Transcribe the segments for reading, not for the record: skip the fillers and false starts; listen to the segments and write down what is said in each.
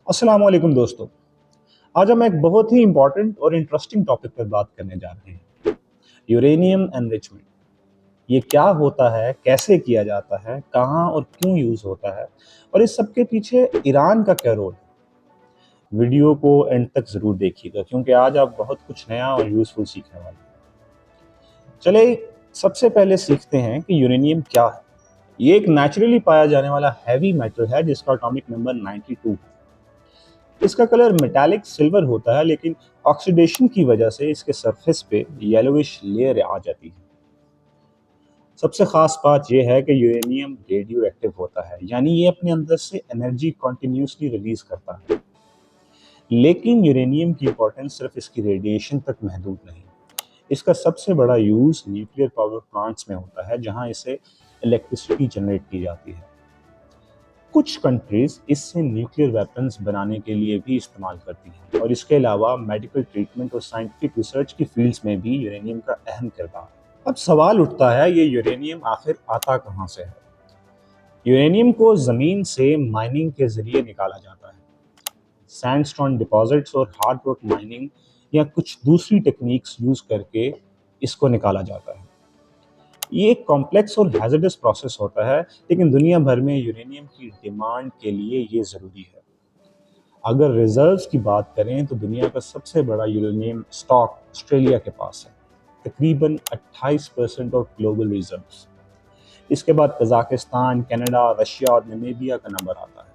अस्सलाम वालेकुम दोस्तों। आज हम एक बहुत ही इंपॉर्टेंट और इंटरेस्टिंग टॉपिक पर बात करने जा रहे हैं। Uranium enrichment. ये क्या होता है, कैसे किया जाता है, कहाँ और क्यों यूज होता है, और इस सब के पीछे ईरान का क्या रोल है। वीडियो को एंड तक जरूर देखिएगा क्योंकि आज आप बहुत कुछ नया और यूजफुल सीखने वाले हैं। चले सबसे पहले सीखते हैं कि यूरेनियम क्या है। ये एक नेचुरली पाया जाने वाला हैवी मेटल है जिसका एटॉमिक नंबर 92 है। इसका कलर मेटालिक सिल्वर होता है, लेकिन ऑक्सीडेशन की वजह से इसके सरफेस पे येलोविश लेयर आ जाती है। सबसे खास बात यह है कि यूरेनियम रेडियो एक्टिव होता है, यानी ये अपने अंदर से एनर्जी कॉन्टिन्यूसली रिलीज करता है। लेकिन यूरेनियम की इंपॉर्टेंस सिर्फ इसकी रेडिएशन तक महदूद नहीं। इसका सबसे बड़ा यूज न्यूक्लियर पावर प्लांट्स में होता है, जहां इसे इलेक्ट्रिसिटी जनरेट की जाती है। कुछ कंट्रीज इससे न्यूक्लियर वेपन्स बनाने के लिए भी इस्तेमाल करती हैं, और इसके अलावा मेडिकल ट्रीटमेंट और साइंटिफिक रिसर्च की फील्ड्स में भी यूरेनियम का अहम किरदार है। अब सवाल उठता है, ये यूरेनियम आखिर आता कहाँ से है। यूरेनियम को जमीन से माइनिंग के जरिए निकाला जाता है। सैंडस्टोन डिपॉजिट्स और हार्ड रॉक माइनिंग या कुछ दूसरी टेक्निक्स यूज करके इसको निकाला जाता है। ये एक कॉम्प्लेक्स और हैजर्डस प्रोसेस होता है, लेकिन दुनिया भर में यूरेनियम की डिमांड के लिए ये ज़रूरी है। अगर रिजर्व्स की बात करें तो दुनिया का सबसे बड़ा यूरेनियम स्टॉक ऑस्ट्रेलिया के पास है, तकरीबन 28% ऑफ ग्लोबल रिजर्व्स। इसके बाद कजाकिस्तान, कनाडा, रशिया और नामीबिया का नंबर आता है।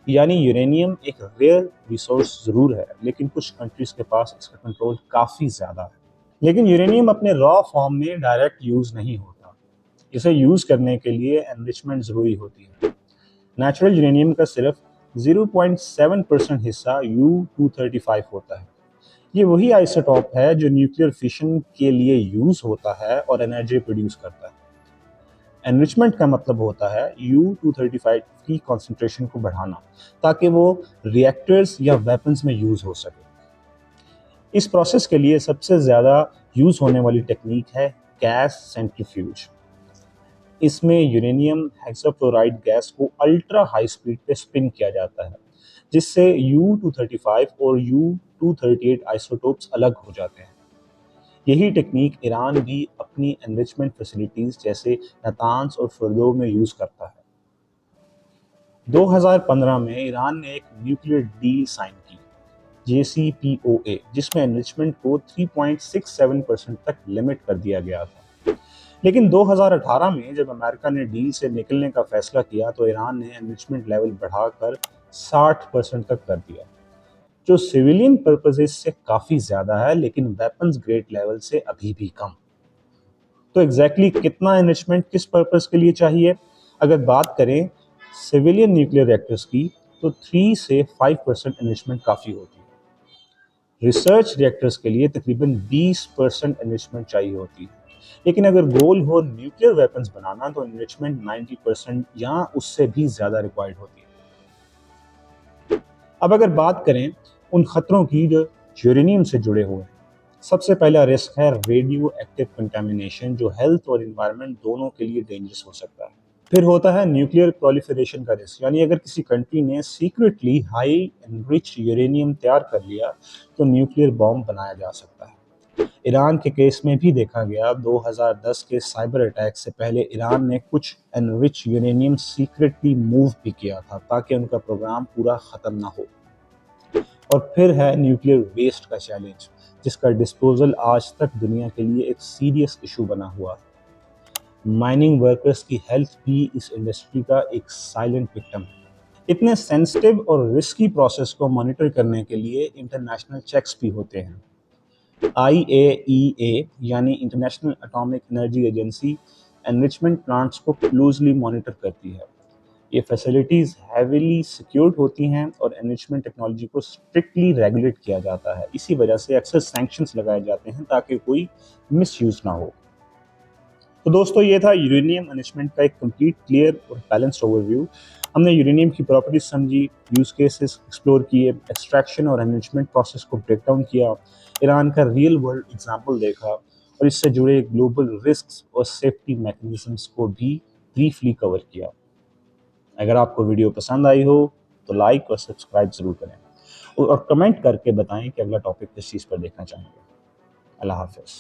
यानी यूरेनियम एक रेयर रिसोर्स ज़रूर है, लेकिन कुछ कंट्रीज के पास इसका कंट्रोल काफ़ी ज़्यादा है। लेकिन यूरेनियम अपने रॉ फॉर्म में डायरेक्ट यूज नहीं होता। इसे यूज करने के लिए एनरिचमेंट जरूरी होती है। नेचुरल यूरेनियम का सिर्फ 0.7% हिस्सा U-235 होता है। ये वही आइसोटॉप है जो न्यूक्लियर फिशन के लिए यूज होता है और एनर्जी प्रोड्यूस करता है। एनरिचमेंट का मतलब होता है U-235 की कॉन्सेंट्रेशन को बढ़ाना, ताकि वो रिएक्टर्स या वेपन्स में यूज हो सके। इस प्रोसेस के लिए सबसे ज़्यादा यूज़ होने वाली टेक्निक है गैस सेंट्रीफ्यूज। इसमें यूरेनियम हेक्साफ्लोराइड गैस को अल्ट्रा हाई स्पीड पे स्पिन किया जाता है, जिससे U-235 और U-238 आइसोटोप्स अलग हो जाते हैं। यही टेक्निक ईरान भी अपनी एनरिचमेंट फैसिलिटीज जैसे नातांस और फर्दो में यूज़ करता है। 2015 में ईरान ने एक न्यूक्लियर डील साइन की, JCPOA, जिसमें एनरिचमेंट को 3.67% तक लिमिट कर दिया गया था। लेकिन 2018 में जब अमेरिका ने डील से निकलने का फैसला किया तो ईरान ने एनरिचमेंट लेवल बढ़ाकर 60% तक कर दिया, जो सिविलियन पर्पसेस से काफ़ी ज़्यादा है, लेकिन वेपन्स ग्रेड लेवल से अभी भी कम। तो एग्जैक्टली कितना एनरिचमेंट किस पर्पस के लिए चाहिए? अगर बात करें सिविलियन न्यूक्लियर रिएक्टर्स की, तो 3 से 5% एनरिचमेंट काफ़ी होती है। रिसर्च रिएक्टर्स के लिए तकरीबन 20% एनरिचमेंट चाहिए होती है। लेकिन अगर गोल हो न्यूक्लियर वेपन्स बनाना तो एनरिचमेंट 90% या उससे भी ज़्यादा रिक्वायर्ड होती है। अब अगर बात करें उन खतरों की जो यूरेनियम से जुड़े हुए हैं, सबसे पहला रिस्क है रेडियो एक्टिव कंटेमिनेशन, जो हेल्थ और एनवायरनमेंट दोनों के लिए डेंजरस हो सकता है। फिर होता है न्यूक्लियर प्रोलिफरेशन का रिस्क, यानी अगर किसी कंट्री ने सीक्रेटली हाई एनरिच्ड यूरेनियम तैयार कर लिया तो न्यूक्लियर बॉम्ब बनाया जा सकता है। ईरान के केस में भी देखा गया, 2010 के साइबर अटैक से पहले ईरान ने कुछ एनरिच यूरेनियम सीक्रेटली मूव भी किया था ताकि उनका प्रोग्राम पूरा ख़त्म ना हो। और फिर है न्यूक्लियर वेस्ट का चैलेंज, जिसका डिस्पोजल आज तक दुनिया के लिए एक सीरियस इशू बना हुआ है। माइनिंग वर्कर्स की हेल्थ भी इस इंडस्ट्री का एक साइलेंट विक्टिम है। इतने सेंसिटिव और रिस्की प्रोसेस को मॉनिटर करने के लिए इंटरनेशनल चेक्स भी होते हैं। IAEA यानी international atomic energy agency enrichment plants को क्लोजली मॉनिटर करती है। ये फैसिलिटीज़ हैवीली सिक्योर्ड होती हैं और एनरिचमेंट टेक्नोलॉजी को स्ट्रिक्टली रेगुलेट किया जाता है। इसी वजह से अक्सर सैंक्शंस लगाए जाते हैं ताकि कोई मिसयूज़ ना हो। तो दोस्तों, ये था यूरेनियम एनरिचमेंट का एक कंप्लीट, क्लियर और बैलेंस्ड ओवरव्यू। हमने यूरेनियम की प्रॉपर्टीज समझी, यूज केसेस एक्सप्लोर किए, एक्सट्रैक्शन और एनरिचमेंट प्रोसेस को ब्रेक डाउन किया, ईरान का रियल वर्ल्ड एग्जाम्पल देखा और इससे जुड़े ग्लोबल रिस्क और सेफ्टी मैकेनिज्म्स को भी ब्रीफली कवर किया। अगर आपको वीडियो पसंद आई हो तो लाइक और सब्सक्राइब ज़रूर करें और कमेंट करके बताएं कि अगला टॉपिक किस चीज़ पर देखना चाहेंगे। अल्लाह हाफ़िज़।